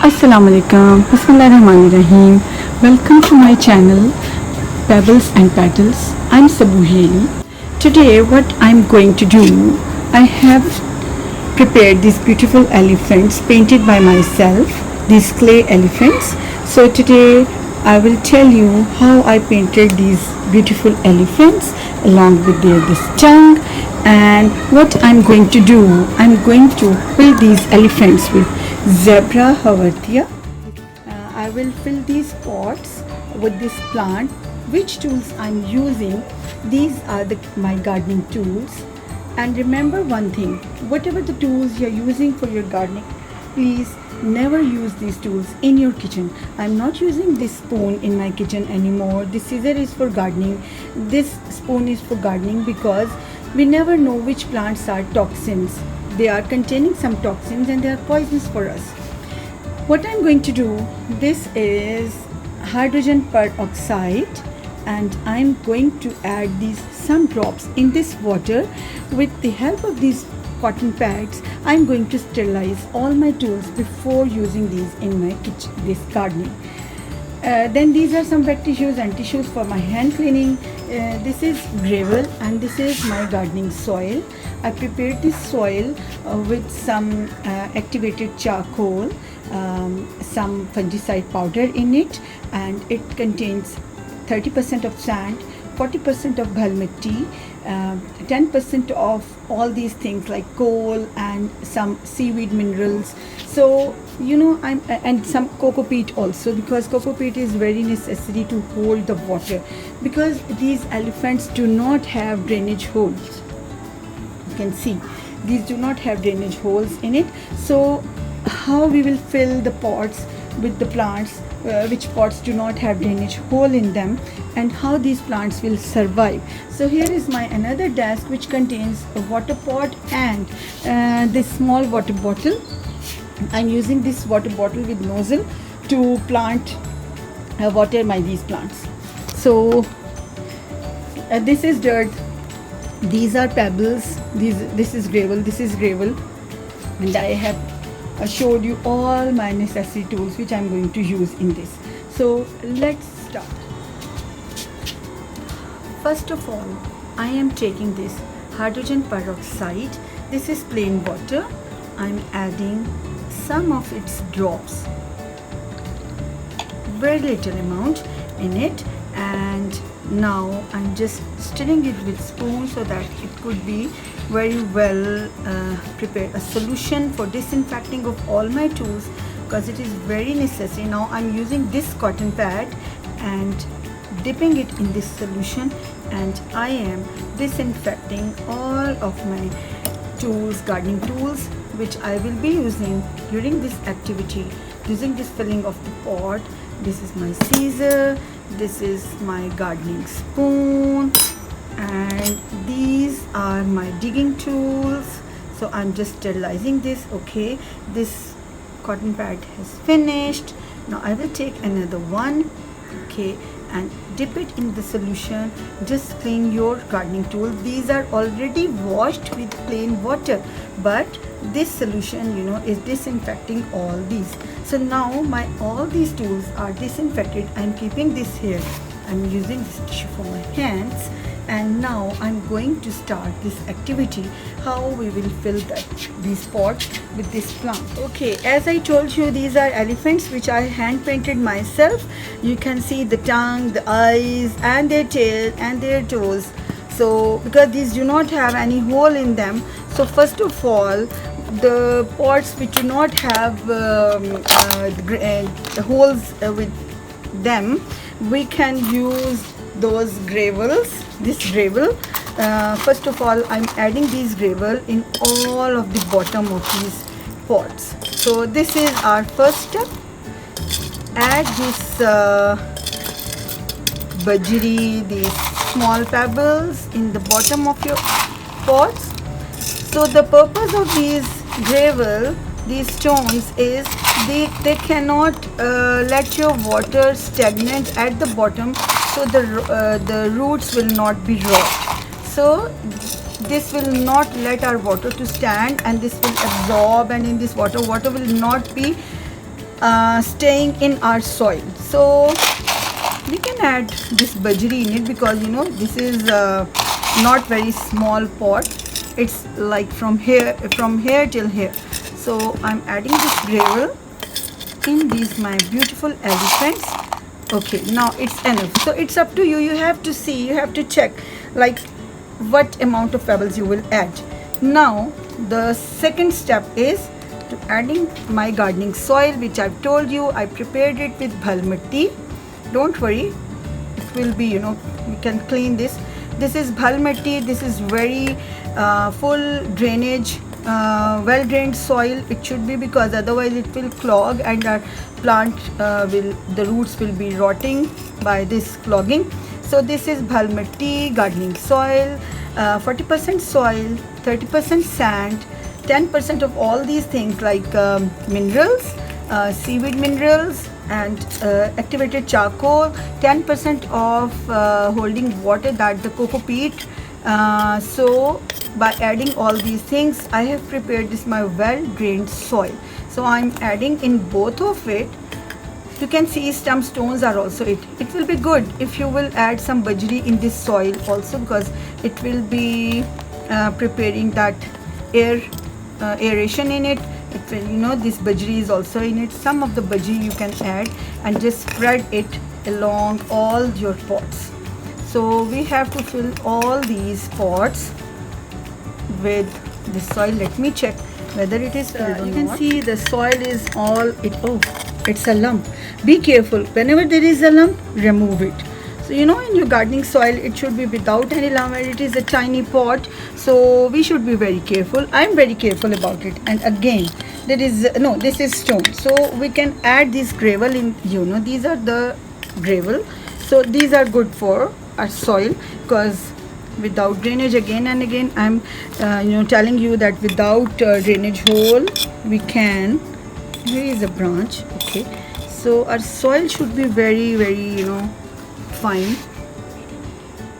Assalamualaikum, Bismillahirrahmanirrahim. Welcome to my channel Pebbles and Petals. I'm Sabuheli. Today what I'm going to do, I have prepared these beautiful elephants painted by myself, these clay elephants. So today I will tell you how I painted these beautiful elephants along with this tongue, and what I'm going to do, I'm going to fill these elephants with zebra havartia. I will fill these pots with this plant. Which tools I'm using? These are my gardening tools. And remember one thing, whatever the tools you're using for your gardening, please never use these tools in your kitchen. I'm not using this spoon in my kitchen anymore. This scissor is for gardening. This spoon is for gardening because we never know which plants are toxins. They are containing some toxins and they are poisonous for us. What I'm going to do, this is hydrogen peroxide, and I'm going to add some drops in this water. With the help of these cotton pads, I'm going to sterilize all my tools before using these in my kitchen, this gardening. Then these are some wet tissues and tissues for my hand cleaning. This is gravel and this is my gardening soil. I prepared this soil with some activated charcoal, some fungicide powder in it, and it contains 30% of sand, 40% of bhal mitti, 10% of all these things like coal and some seaweed minerals. So and some cocoa peat also, because cocoa peat is very necessary to hold the water, because these elephants do not have drainage holes. You can see these do not have drainage holes in it. So how we will fill the pots with the plants, which pots do not have drainage hole in them, and how these plants will survive. So here is my another desk which contains a water pot and this small water bottle. I'm using this water bottle with nozzle to water these plants. So this is dirt, these are pebbles, this is gravel, and I have showed you all my necessary tools which I'm going to use in this. So let's start. First of all, I am taking this hydrogen peroxide. This is plain water. I'm adding some of its drops, very little amount in it, and now I'm just stirring it with spoon so that it could be very well prepared. A solution for disinfecting of all my tools, because it is very necessary. Now I'm using this cotton pad and dipping it in this solution, and I am disinfecting all of my tools, gardening tools, which I will be using during this activity, using this filling of the pot. This is my scissor, this is my gardening spoon, and these are my digging tools. So I'm just sterilizing this. Okay, this cotton pad has finished. Now I will take another one, okay, and dip it in the solution. Just clean your gardening tool. These are already washed with plain water, but this solution is disinfecting all these. So now all these tools are disinfected. I'm keeping this here. I'm using this tissue for my hands, and now I'm going to start this activity, how we will fill these pots with this plant. Okay, as I told you, these are elephants which I hand painted myself. You can see the tongue, the eyes, and their tail and their toes. So because these do not have any hole in them, so first of all, the pots which do not have holes with them, we can use those gravels, this gravel. First of all, I'm adding these gravel in all of the bottom of these pots. So this is our first step. Add this bajri, these small pebbles in the bottom of your pots. So the purpose of these gravel, these stones, is they cannot let your water stagnant at the bottom, so the roots will not be rot. So this will not let our water to stand, and this will absorb, and in this water will not be staying in our soil. So we can add this bajri in it, because you know this is not very small pot. It's like from here till here. So I'm adding this gravel in these my beautiful elephants. Okay, now it's enough. So it's up to you. You have to see, you have to check like what amount of pebbles you will add. Now the second step is to adding my gardening soil, which I've told you I prepared it with bhal mitti. Don't worry, it will be, you know, we can clean this. This is bhal mitti. This is very full drainage, well drained soil it should be, because otherwise it will clog and our plant the roots will be rotting by this clogging. So this is bhal mitti gardening soil, 40% soil, 30% sand, 10% of all these things like minerals, seaweed minerals, and activated charcoal, 10% of holding water, that the coco peat. So by adding all these things, I have prepared this my well drained soil. So I'm adding in both of it. You can see some stones are also it will be good if you will add some bajri in this soil also, because it will be preparing that aeration in it. It will, you know, this bajri is also in it. Some of the bajri you can add and just spread it along all your pots. So we have to fill all these pots with the soil. Let me check whether it is filled or not. You can see the soil is all it's a lump. Be careful, whenever there is a lump, remove it. So you know, in your gardening soil it should be without any lump, and it is a tiny pot, so we should be very careful. I'm very careful about it. And again, there is no, this is stone, so we can add this gravel in. You know, these are the gravel, so these are good for our soil, because without drainage, again and again I'm you know, telling you that without drainage hole we can. Here is a branch. Okay, so our soil should be very, you know, fine.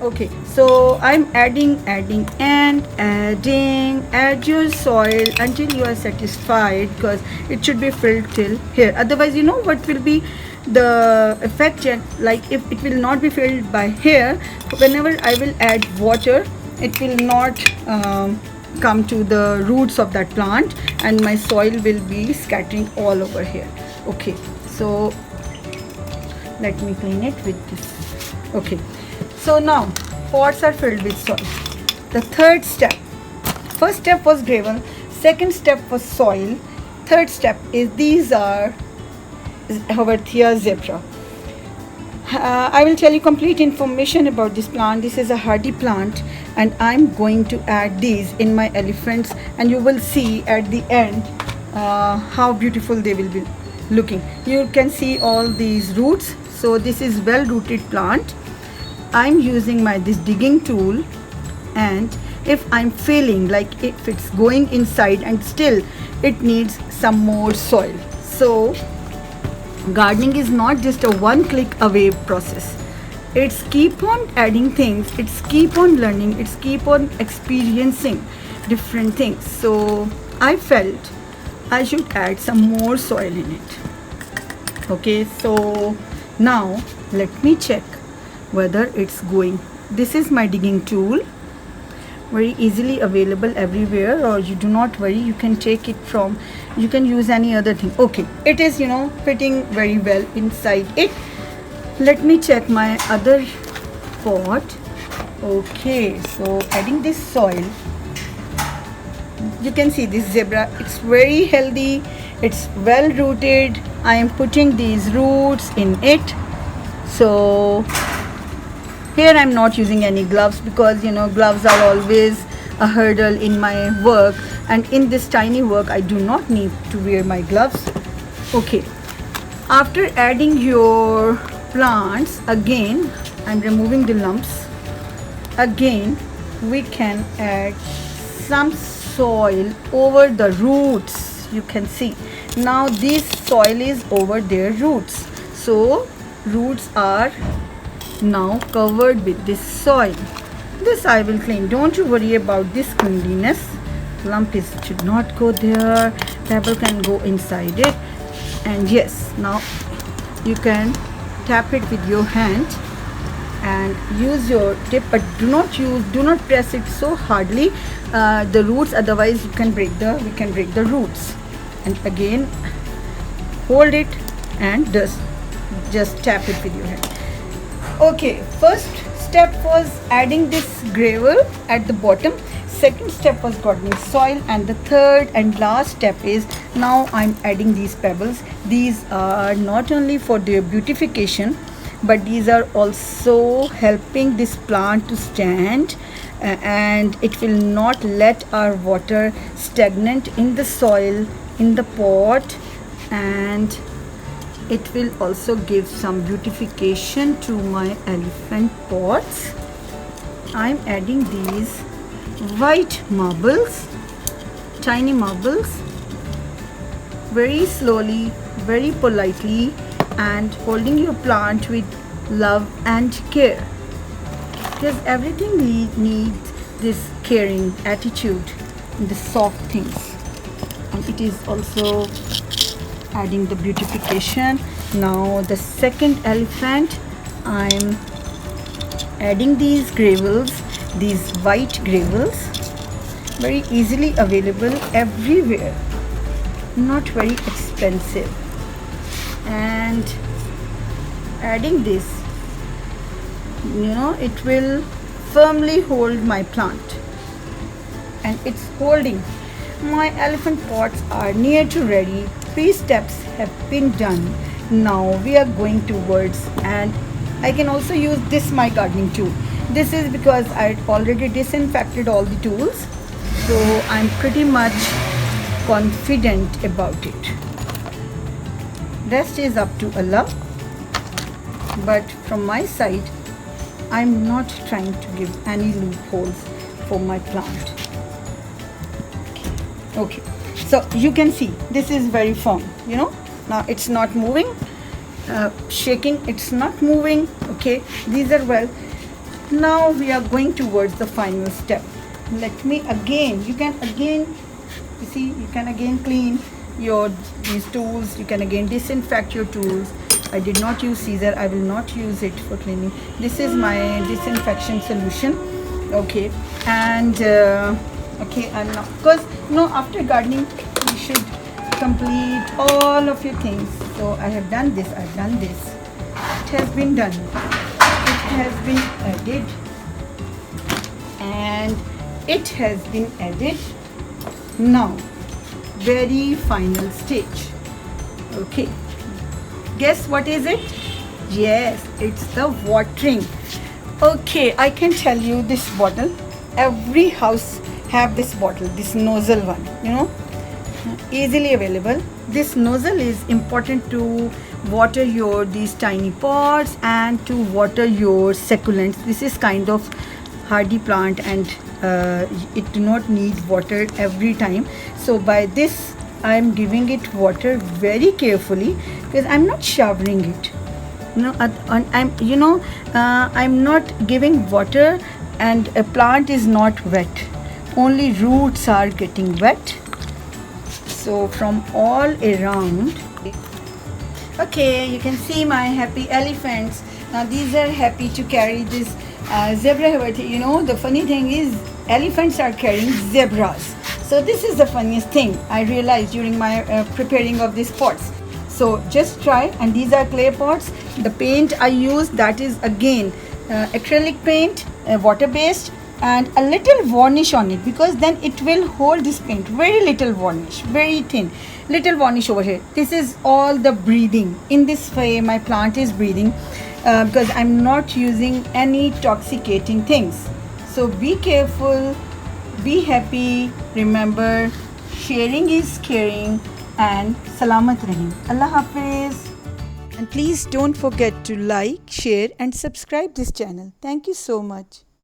Okay, so I'm adding and adding. Add your soil until you are satisfied, because it should be filled till here. Otherwise, you know what will be the effect? Like if it will not be filled by here, whenever I will add water, it will not come to the roots of that plant, and my soil will be scattering all over here. Okay, so let me clean it with this. Okay, so now pots are filled with soil. The third step, first step was gravel, second step was soil, third step is these are Haworthia zebra. I will tell you complete information about this plant. This is a hardy plant, and I'm going to add these in my elephants, and you will see at the end how beautiful they will be looking. You can see all these roots. So this is well rooted plant. I'm using this digging tool, and if I'm feeling like if it's going inside and still it needs some more soil. So gardening is not just a one click away process. It's keep on adding things, it's keep on learning, it's keep on experiencing different things. So I felt I should add some more soil in it. Okay, so now let me check whether it's going. This is my digging tool, very easily available everywhere, or you do not worry, you can take it from, you can use any other thing. Okay, it is, you know, fitting very well inside it. Let me check my other pot. Okay, so adding this soil, you can see this zebra, it's very healthy, it's well rooted. I am putting these roots in it. So here I'm not using any gloves, because you know, gloves are always a hurdle in my work, and in this tiny work I do not need to wear my gloves. Okay, after adding your plants, again I'm removing the lumps. Again we can add some soil over the roots. You can see now this soil is over their roots, so roots are now covered with this soil. This I will clean, don't you worry about this cleanliness. Lump should not go there, pebble can go inside it. And yes, now you can tap it with your hand and use your tip, but do not press it so hardly, the roots, otherwise we can break the roots. And again hold it and just tap it with your hand. Okay, first step was adding this gravel at the bottom, second step was gardening soil, and the third and last step is now I'm adding these pebbles. These are not only for their beautification, but these are also helping this plant to stand, and it will not let our water stagnant in the soil, in the pot, and it will also give some beautification to my elephant pots. I'm adding these white marbles, tiny marbles, very slowly, very politely, and holding your plant with love and care, because everything needs this caring attitude and the soft things, and it is also adding the beautification. Now the second elephant, I'm adding these gravels, these white gravels, very easily available everywhere, not very expensive, and adding this, it will firmly hold my plant, and it's holding. My elephant pots are near to ready. 3 steps have been done. Now we are going towards, and I can also use this my gardening tool. This is because I already disinfected all the tools, so I'm pretty much confident about it. Rest is up to Allah, but from my side I'm not trying to give any loopholes for my plant. Okay, so you can see this is very firm, now it's not moving, shaking, it's not moving. Okay, these are well. Now we are going towards the final step. Let me again, you can again clean these tools, you can again disinfect your tools. I did not use scissor, I will not use it for cleaning. This is my disinfection solution. Okay, and okay, I'm not, because after gardening you should complete all of your things. So I have done this, it has been done, it has been added, and it has been added. Now very final stage. Okay, guess what is it? Yes, it's the watering. Okay, I can tell you, this bottle, every house have this bottle, this nozzle one, easily available. This nozzle is important to water these tiny pots and to water your succulents. This is kind of hardy plant, and it do not need water every time. So by this I'm giving it water very carefully, because I'm not showering it. I'm not giving water, and a plant is not wet. Only roots are getting wet. So from all around. Okay, you can see my happy elephants. Now these are happy to carry this zebra. The funny thing is, elephants are carrying zebras. So this is the funniest thing I realized during my preparing of these pots. So just try, and these are clay pots. The paint I use, that is again acrylic paint, water based, and a little varnish on it, because then it will hold this paint. Very little varnish, very thin, little varnish over here. This is all the breathing. In this way my plant is breathing, because I'm not using any toxicating things. So be careful, be happy, remember, sharing is caring, and Salamat Rahim. Allah Hafiz. And please don't forget to like, share and subscribe this channel. Thank you so much.